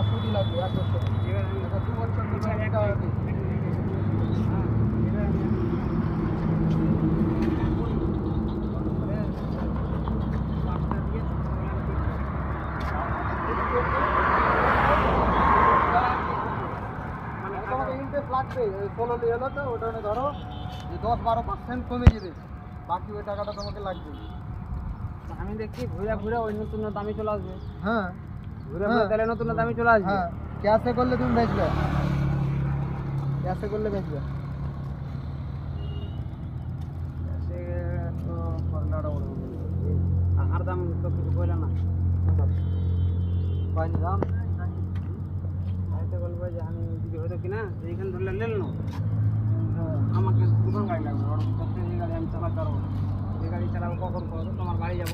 সুদি লাগবে 1 বছর। এবার আমি এটা 2 বছর নিলে টাকা দিই। তোমাকে ইন্টারেস্ট লাগবে 16 নিয়ে এলো তো ওটা ধরো যে 10-12% কমে যাবে, বাকি ওই টাকাটা তোমাকে লাগবে। আমি দেখছি ঘুরে ঘুরে ওই নতুন দামি চলে আসবে, হ্যাঁ ঘুরে ঘুরে তাহলে নতুন দামি চলে আসবে। হ্যাঁ, ক্যাশে করলে তুমি বেচবে, ক্যাশে করলে বেচবে। সে তো আর দাম তো কিছু কইলা না, পাইনি দাম। হয়তো বলবো যে আমি যদি হয়তো কিনা এইখানে ধরলে লেল না, আমাকে দুটো গাড়ি লাগবে, ওর এই গাড়ি আমি চালাতে পারবো না, এই গাড়ি চালাবো কখন করবো তোমার